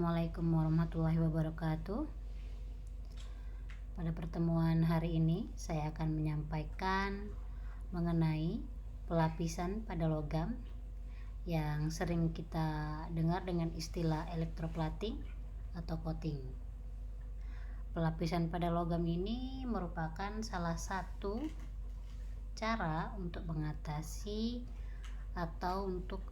Assalamualaikum warahmatullahi wabarakatuh. Pada pertemuan hari ini saya akan menyampaikan mengenai pelapisan pada logam yang sering kita dengar dengan istilah electroplating atau coating. Pelapisan pada logam ini merupakan salah satu cara untuk mengatasi atau untuk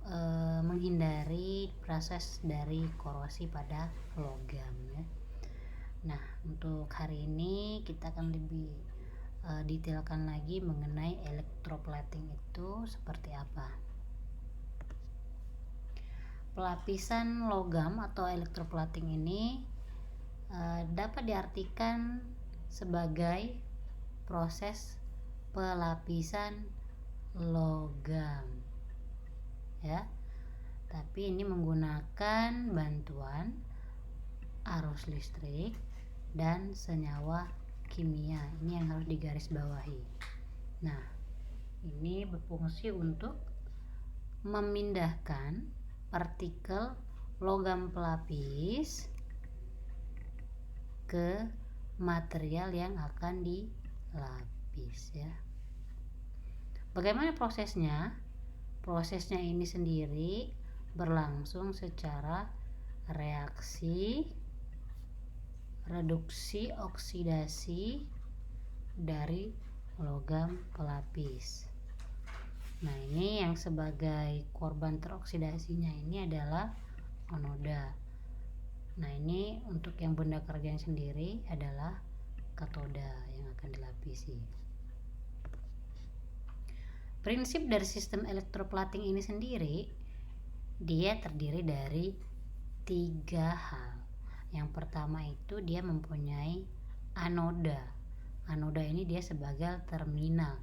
menghindari proses dari korosi pada logam ya. Nah, untuk hari ini kita akan lebih detailkan lagi mengenai electroplating itu seperti apa. Pelapisan logam atau electroplating ini dapat diartikan sebagai proses pelapisan logam ya, tapi ini menggunakan bantuan arus listrik dan senyawa kimia. Ini yang harus digarisbawahi. Nah, ini berfungsi untuk memindahkan partikel logam pelapis ke material yang akan dilapis ya. Bagaimana prosesnya? Prosesnya ini sendiri berlangsung secara reaksi reduksi oksidasi dari logam pelapis. Nah, ini yang sebagai korban teroksidasinya ini adalah anoda. Nah, ini untuk yang benda kerjanya sendiri adalah katoda yang akan dilapisi. Prinsip dari sistem electroplating ini sendiri, dia terdiri dari 3 hal. Yang pertama itu dia mempunyai anoda. Anoda ini dia sebagai terminal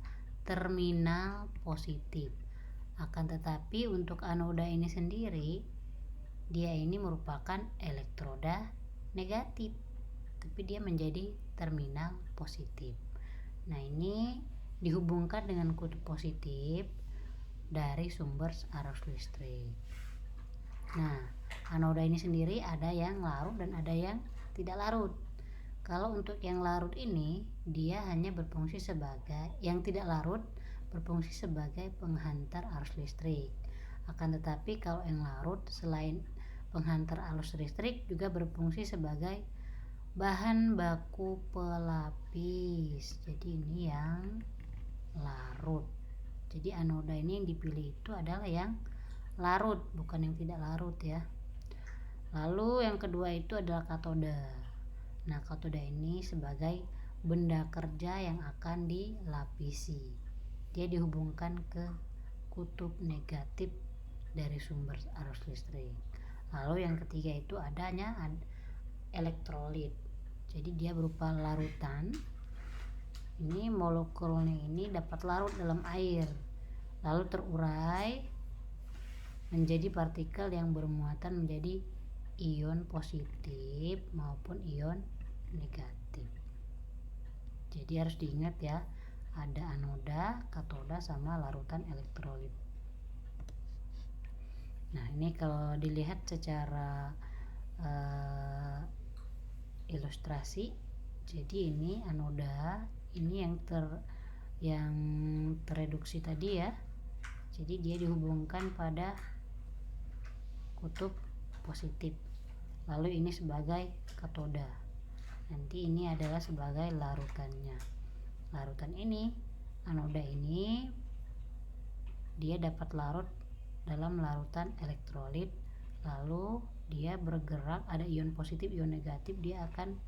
positif. Akan tetapi untuk anoda ini sendiri, dia ini merupakan elektroda negatif, tapi dia menjadi terminal positif. Nah, ini dihubungkan dengan kutub positif dari sumber arus listrik. Nah, anoda ini sendiri ada yang larut dan ada yang tidak larut. Kalau untuk yang larut ini, dia hanya berfungsi sebagai, yang tidak larut berfungsi sebagai penghantar arus listrik. Akan tetapi kalau yang larut selain penghantar arus listrik juga berfungsi sebagai bahan baku pelapis. Jadi ini yang larut. Jadi anoda ini yang dipilih itu adalah yang larut, bukan yang tidak larut ya. Lalu yang kedua itu adalah katoda. Nah, katoda ini sebagai benda kerja yang akan dilapisi. Dia dihubungkan ke kutub negatif dari sumber arus listrik. Lalu yang ketiga itu adanya elektrolit. Jadi dia berupa larutan. Ini molekulnya ini dapat larut dalam air, lalu terurai menjadi partikel yang bermuatan menjadi ion positif maupun ion negatif. Jadi harus diingat ya, ada anoda, katoda, sama larutan elektrolit. Nah, ini kalau dilihat secara ilustrasi, jadi ini anoda, ini yang tereduksi tadi ya. Jadi dia dihubungkan pada kutub positif. Lalu ini sebagai katoda. Nanti ini adalah sebagai larutannya. Larutan ini, anoda ini dia dapat larut dalam larutan elektrolit. Lalu dia bergerak, ada ion positif, ion negatif, dia akan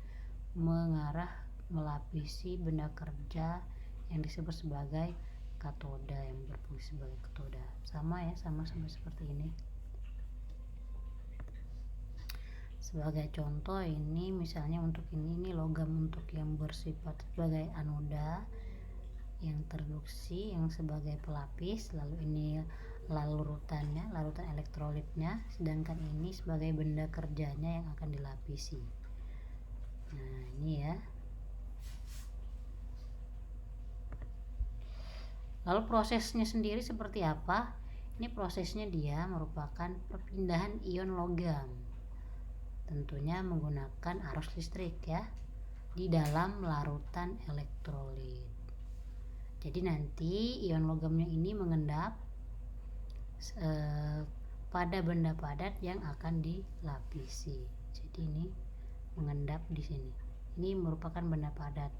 mengarah melapisi benda kerja yang disebut sebagai katoda, yang berfungsi sebagai katoda. Sama ya, sama-sama seperti ini. Sebagai contoh ini misalnya untuk ini logam untuk yang bersifat sebagai anoda, yang tereduksi yang sebagai pelapis, lalu ini larutan elektrolitnya, sedangkan ini sebagai benda kerjanya yang akan dilapisi. Nah, ini ya. Lalu prosesnya sendiri seperti apa? Ini prosesnya dia merupakan perpindahan ion logam. tentunya menggunakan arus listrik ya di dalam larutan elektrolit. Jadi nanti ion logamnya ini mengendap pada benda padat yang akan dilapisi. Jadi ini mengendap di sini. Ini merupakan benda padat.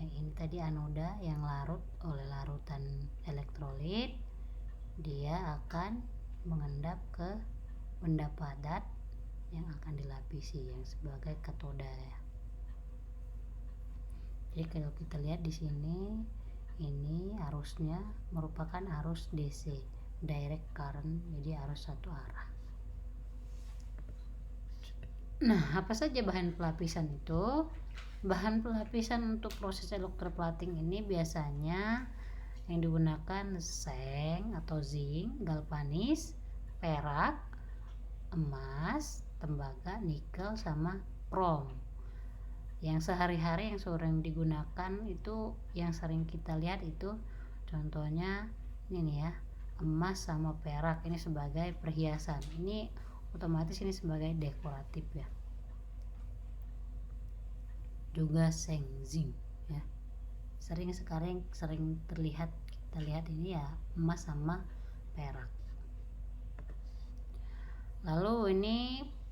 Yang ini tadi anoda yang larut oleh larutan elektrolit, dia akan mengendap ke benda padat yang akan dilapisi yang sebagai katoda ya. Jadi kalau kita lihat di sini, ini arusnya merupakan arus DC, direct current, jadi arus satu arah. Nah, apa saja bahan pelapisan itu? Bahan pelapisan untuk proses electroplating ini biasanya yang digunakan seng atau zinc, galvanis, perak, emas, tembaga, nikel, sama krom. Yang sehari-hari yang sering digunakan itu, yang sering kita lihat itu contohnya ini nih ya, emas sama perak ini sebagai perhiasan. Ini otomatis ini sebagai dekoratif ya. Juga seng, zinc ya. Sering terlihat, kita lihat ini ya emas sama perak. Lalu ini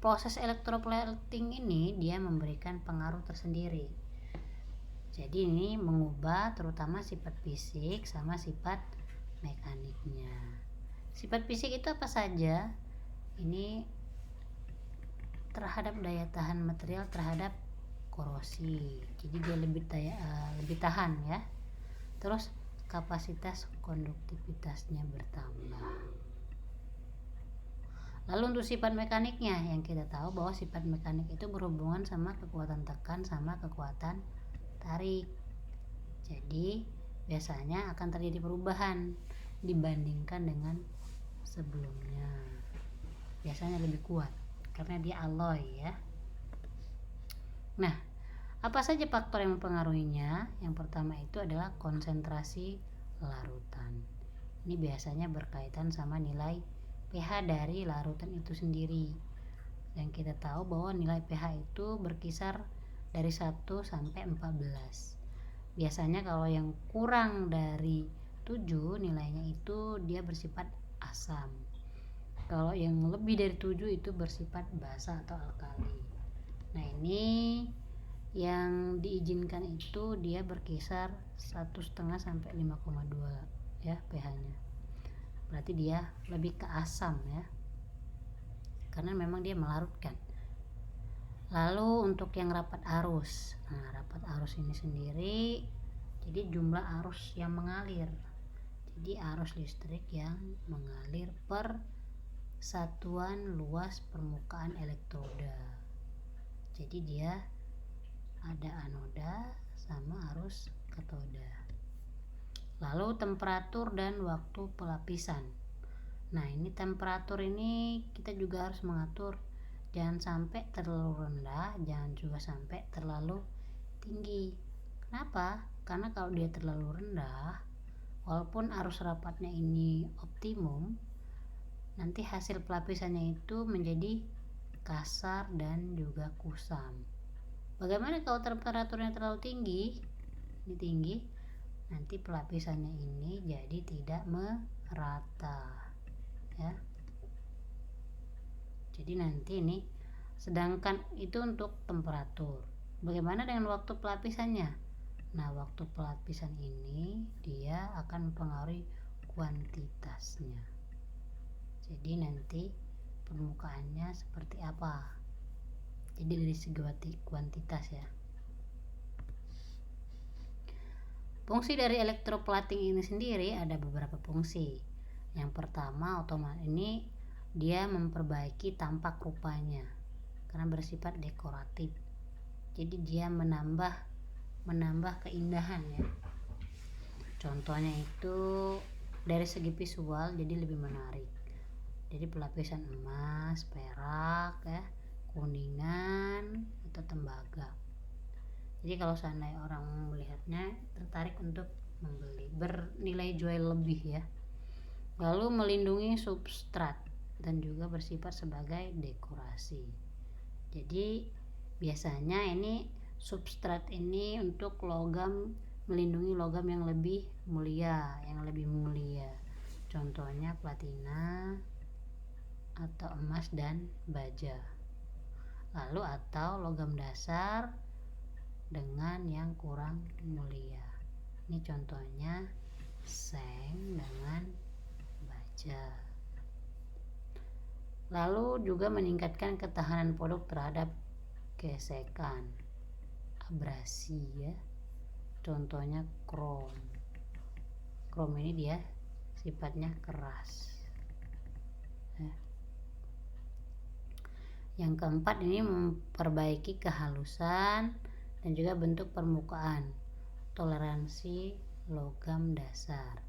proses electroplating ini dia memberikan pengaruh tersendiri. Jadi ini mengubah terutama sifat fisik sama sifat mekaniknya. Sifat fisik itu apa saja? Ini terhadap daya tahan material terhadap korosi. Jadi dia lebih tahan ya. Terus kapasitas konduktivitasnya bertambah. Lalu untuk sifat mekaniknya, yang kita tahu bahwa sifat mekanik itu berhubungan sama kekuatan tekan sama kekuatan tarik. Jadi biasanya akan terjadi perubahan dibandingkan dengan sebelumnya. Biasanya lebih kuat karena dia alloy ya. Nah, apa saja faktor yang mempengaruhinya? Yang pertama itu adalah konsentrasi larutan. Ini biasanya berkaitan sama nilai pH dari larutan itu sendiri. Yang kita tahu bahwa nilai pH itu berkisar dari 1 sampai 14. Biasanya kalau yang kurang dari 7 nilainya itu dia bersifat asam. Kalau yang lebih dari 7 itu bersifat basa atau alkali. Nah, ini yang diizinkan itu dia berkisar 1,5 sampai 5,2 ya pH-nya. Berarti dia lebih ke asam ya, karena memang dia melarutkan. Lalu untuk yang rapat arus, nah rapat arus ini sendiri jadi jumlah arus yang mengalir, jadi arus listrik yang mengalir per satuan luas permukaan elektroda. Jadi dia ada anoda sama arus katoda. Lalu temperatur dan waktu pelapisan. Nah, ini temperatur ini kita juga harus mengatur, jangan sampai terlalu rendah, jangan juga sampai terlalu tinggi. Kenapa? Karena kalau dia terlalu rendah, walaupun arus rapatnya ini optimum, nanti hasil pelapisannya itu menjadi kasar dan juga kusam. Bagaimana kalau temperaturnya terlalu tinggi? Ini tinggi, nanti pelapisannya ini jadi tidak merata ya. Jadi nanti ini, sedangkan itu untuk temperatur. Bagaimana dengan waktu pelapisannya? Nah, waktu pelapisan ini dia akan mempengaruhi kuantitasnya. Jadi nanti permukaannya seperti apa? Jadi dari segi kuantitas ya. Fungsi dari electroplating ini sendiri ada beberapa fungsi. Yang pertama, otomatis ini dia memperbaiki tampak rupanya karena bersifat dekoratif. Jadi dia menambah keindahan ya. Contohnya itu dari segi visual jadi lebih menarik. Jadi pelapisan emas, perak ya, kuningan atau tembaga. Jadi kalau seandainya orang melihatnya tertarik untuk membeli, bernilai jual lebih ya. Lalu melindungi substrat dan juga bersifat sebagai dekorasi. Jadi biasanya ini substrat ini untuk logam, melindungi logam yang lebih mulia, contohnya platina atau emas dan baja. Lalu atau logam dasar dengan yang kurang mulia, ini contohnya seng dengan baja. Lalu juga meningkatkan ketahanan produk terhadap gesekan, abrasi ya, contohnya krom. Krom ini dia sifatnya keras ya. Yang keempat, ini memperbaiki kehalusan dan juga bentuk permukaan, toleransi logam dasar,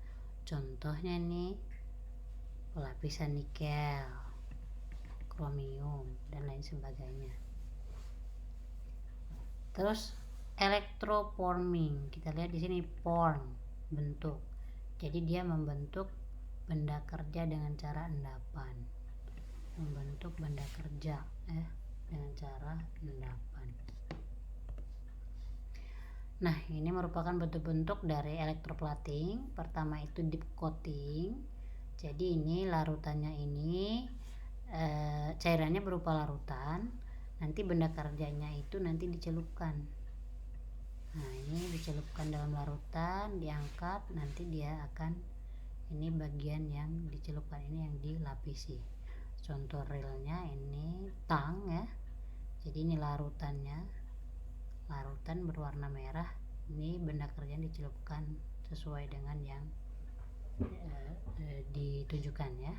contohnya nih lapisan nikel, kromium dan lain sebagainya. Terus electroforming, kita lihat di sini form, bentuk. Jadi dia membentuk benda kerja dengan cara endapan, membentuk benda kerja dengan cara endapan. Nah, ini merupakan bentuk-bentuk dari electroplating. Pertama itu deep coating. Jadi ini larutannya ini cairannya berupa larutan. Nanti benda kerjanya itu nanti dicelupkan. Nah, ini dicelupkan dalam larutan, diangkat, nanti dia akan, ini bagian yang dicelupkan ini yang dilapisi. Contoh realnya ini tang ya. Jadi ini larutannya, larutan berwarna merah. Ini benda kerja dicelupkan sesuai dengan yang ditujukan ya.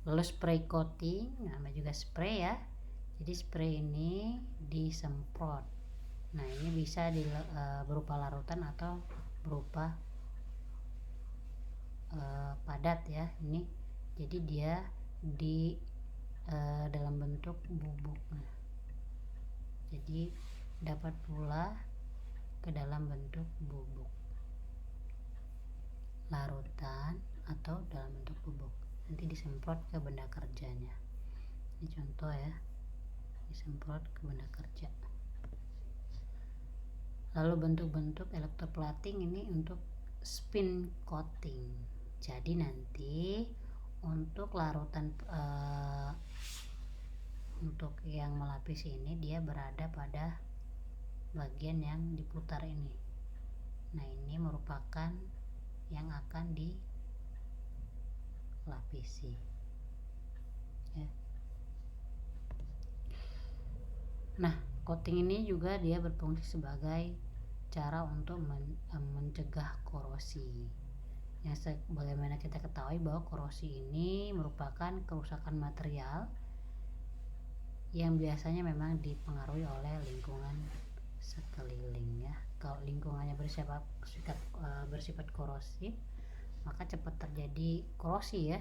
Lalu spray coating, namanya juga spray ya. Jadi spray ini disemprot. Nah, ini bisa berupa larutan atau berupa padat ya. Ini jadi dia di dalam bentuk bubuk. Jadi dapat pula ke dalam bentuk bubuk, larutan atau dalam bentuk bubuk. Nanti disemprot ke benda kerjanya. Ini contoh ya, disemprot ke benda kerja. Lalu bentuk-bentuk electroplating ini untuk spin coating. Jadi nanti untuk larutan untuk yang melapis ini dia berada pada bagian yang diputar ini. Nah, ini merupakan yang akan dilapisi ya. Nah, coating ini juga dia berfungsi sebagai cara untuk mencegah korosi. Yang bagaimana kita ketahui bahwa korosi ini merupakan kerusakan material yang biasanya memang dipengaruhi oleh lingkungan sekeliling ya. Kalau lingkungannya bersifat korosif, maka cepat terjadi korosi ya.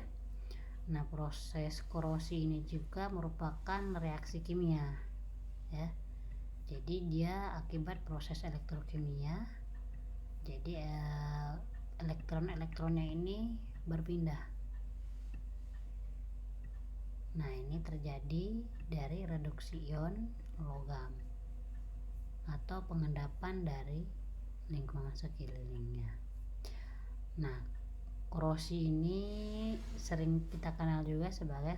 Nah, proses korosi ini juga merupakan reaksi kimia ya. Jadi dia akibat proses elektrokimia. Jadi elektronnya ini berpindah. Nah, ini terjadi dari reduksi ion logam atau pengendapan dari lingkungan sekelilingnya. Nah, korosi ini sering kita kenal juga sebagai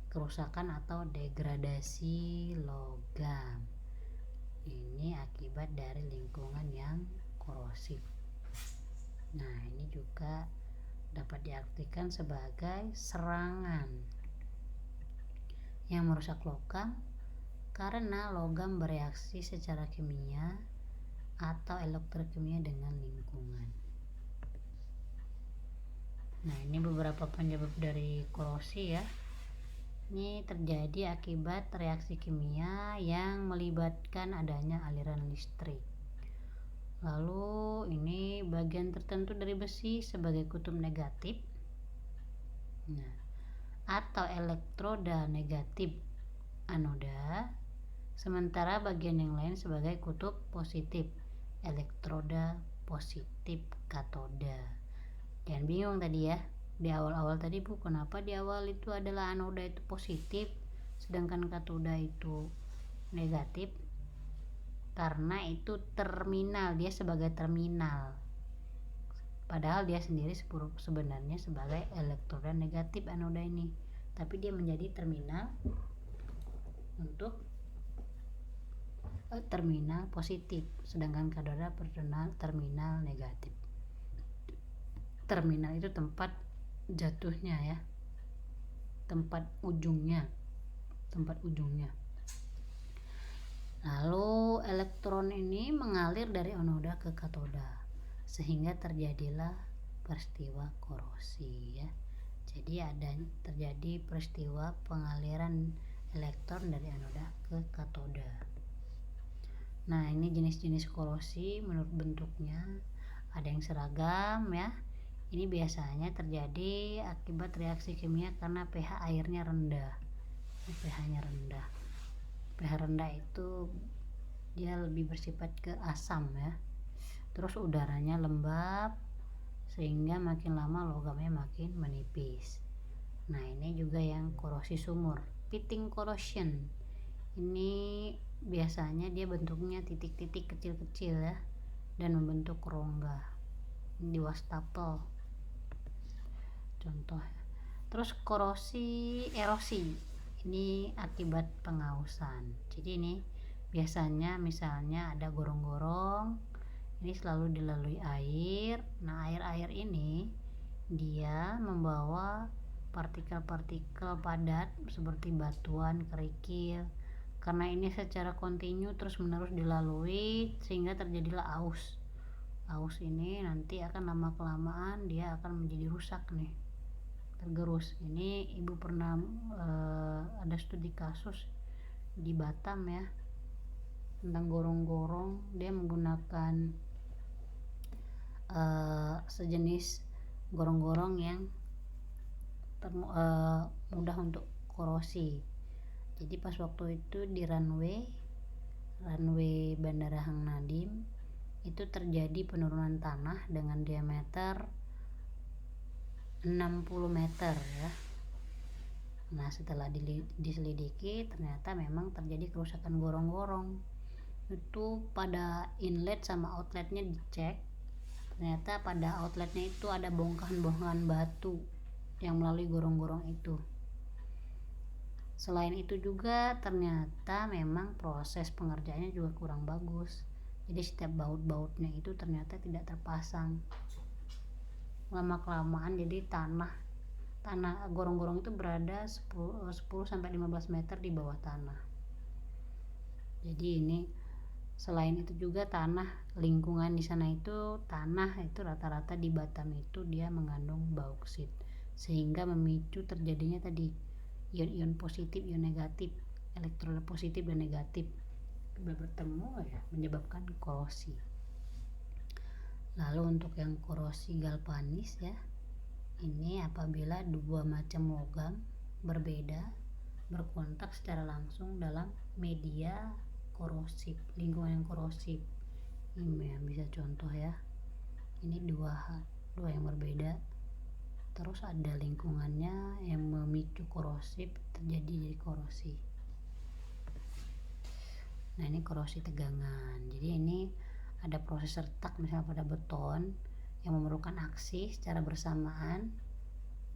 kerusakan atau degradasi logam. Ini akibat dari lingkungan yang korosif. Nah, ini juga dapat diartikan sebagai serangan yang merusak logam karena logam bereaksi secara kimia atau elektrokimia dengan lingkungan. Nah, ini beberapa penyebab dari korosi ya. Ini terjadi akibat reaksi kimia yang melibatkan adanya aliran listrik. Lalu ini bagian tertentu dari besi sebagai kutub negatif. Nah, atau elektroda negatif anoda, sementara bagian yang lain sebagai kutub positif, elektroda positif katoda. Jangan bingung tadi ya, di awal-awal tadi kenapa di awal itu adalah anoda itu positif, sedangkan katoda itu negatif karena itu terminal, dia sebagai terminal, padahal dia sendiri sebenarnya sebagai elektroda negatif anoda ini, tapi dia menjadi terminal untuk terminal positif, sedangkan katoda terminal negatif. Terminal itu tempat jatuhnya ya, tempat ujungnya. Lalu elektron ini mengalir dari anoda ke katoda sehingga terjadilah peristiwa korosi ya. Jadi terjadi peristiwa pengaliran elektron dari anoda ke katoda. Nah, ini jenis-jenis korosi menurut bentuknya ada yang seragam ya. Ini biasanya terjadi akibat reaksi kimia karena pH airnya rendah. pH-nya rendah. pH rendah itu dia lebih bersifat ke asam ya. Terus udaranya lembab sehingga makin lama logamnya makin menipis. Nah, ini juga yang korosi sumur, pitting corrosion. Ini biasanya dia bentuknya titik-titik kecil-kecil ya dan membentuk rongga di wastafel contoh. Terus erosi ini akibat pengausan. Jadi ini biasanya misalnya ada gorong-gorong, ini selalu dilalui air. Nah, air ini dia membawa partikel-partikel padat seperti batuan, kerikil. Karena ini secara kontinu terus menerus dilalui sehingga terjadilah aus. Aus ini nanti akan lama kelamaan dia akan menjadi rusak nih, tergerus. Ini ibu pernah ada studi kasus di Batam ya tentang gorong-gorong. Dia menggunakan sejenis gorong-gorong yang mudah untuk korosi. Jadi pas waktu itu di runway Bandara Hang Nadiem itu terjadi penurunan tanah dengan diameter 60 meter ya. Nah, setelah diselidiki ternyata memang terjadi kerusakan gorong-gorong. Itu pada inlet sama outletnya dicek, ternyata pada outletnya itu ada bongkahan-bongkahan batu yang melalui gorong-gorong itu. Selain itu juga ternyata memang proses pengerjaannya juga kurang bagus. Jadi setiap baut-bautnya itu ternyata tidak terpasang. Lama kelamaan jadi tanah gorong-gorong itu berada 10 sampai 15 meter di bawah tanah. Jadi ini selain itu juga tanah lingkungan di sana itu rata-rata di Batam itu dia mengandung bauksit sehingga memicu terjadinya tadi ion-ion positif, ion negatif, elektroda positif dan negatif bertemu ya menyebabkan korosi. Lalu untuk yang korosi galvanis ya, ini apabila dua macam logam berbeda berkontak secara langsung dalam media korosif, lingkungan yang korosif. Ini yang bisa contoh ya, ini dua yang berbeda terus ada lingkungannya yang memicu korosif, terjadi korosi. Nah, ini korosi tegangan. Jadi ini ada proses retak misalnya pada beton yang memerlukan aksi secara bersamaan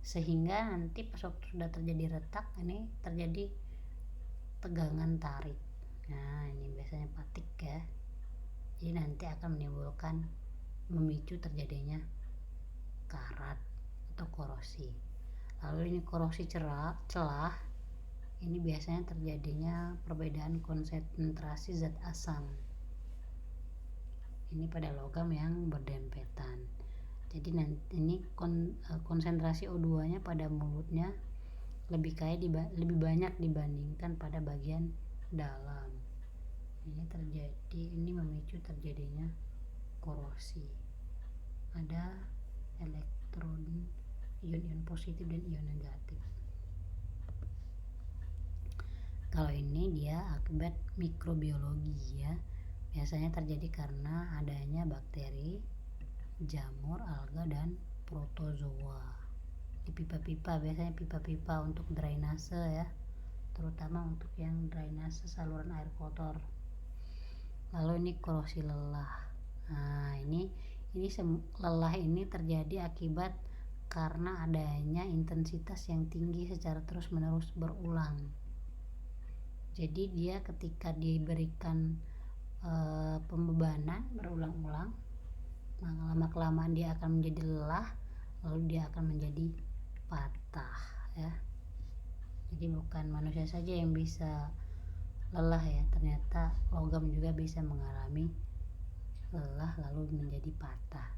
sehingga nanti pas waktu sudah terjadi retak ini terjadi tegangan tarik. Nah, ini biasanya patik ya. Jadi nanti akan memicu terjadinya karat atau korosi. Lalu ini korosi celah, ini biasanya terjadinya perbedaan konsentrasi zat asam. Ini pada logam yang berdempetan. Jadi nanti ini konsentrasi O2-nya pada mulutnya lebih banyak dibandingkan pada bagian dalam. Ini memicu terjadinya korosi. Ada elektron ion-ion positif dan ion negatif. Kalau ini dia akibat mikrobiologi ya. Biasanya terjadi karena adanya bakteri, jamur, alga dan protozoa. Di pipa-pipa, biasanya pipa-pipa untuk drainase ya. terutama untuk yang drainase saluran air kotor. Lalu ini korosi lelah. Nah, ini lelah ini terjadi akibat karena adanya intensitas yang tinggi secara terus-menerus berulang. Jadi dia ketika diberikan pembebanan berulang-ulang, lama-kelamaan dia akan menjadi lelah, lalu dia akan menjadi patah ya. Jadi bukan manusia saja yang bisa lelah ya, ternyata logam juga bisa mengalami lelah lalu menjadi patah.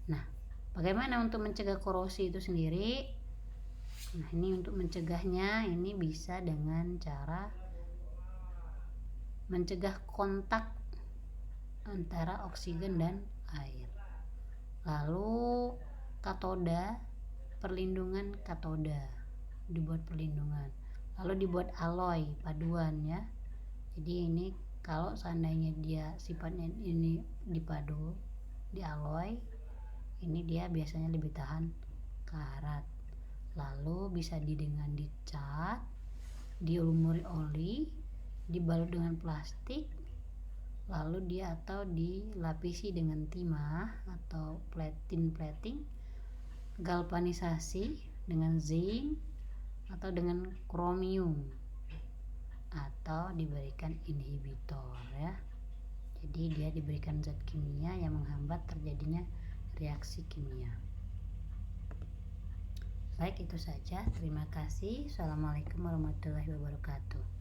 Nah, bagaimana untuk mencegah korosi itu sendiri? Nah, ini untuk mencegahnya ini bisa dengan cara mencegah kontak antara oksigen dan air. Lalu katoda, perlindungan katoda dibuat perlindungan. Lalu dibuat alloy paduan ya. Jadi ini kalau seandainya dia sifatnya ini dipadu, di alloy, ini dia biasanya lebih tahan karat. Lalu bisa dengan dicat, dilumuri oli, dibalut dengan plastik, lalu dia atau dilapisi dengan timah atau plating, galvanisasi dengan zinc atau dengan kromium, atau diberikan inhibitor ya. Jadi dia diberikan zat kimia yang menghambat terjadinya reaksi kimia. Baik, itu saja. Terima kasih. Assalamualaikum warahmatullahi wabarakatuh.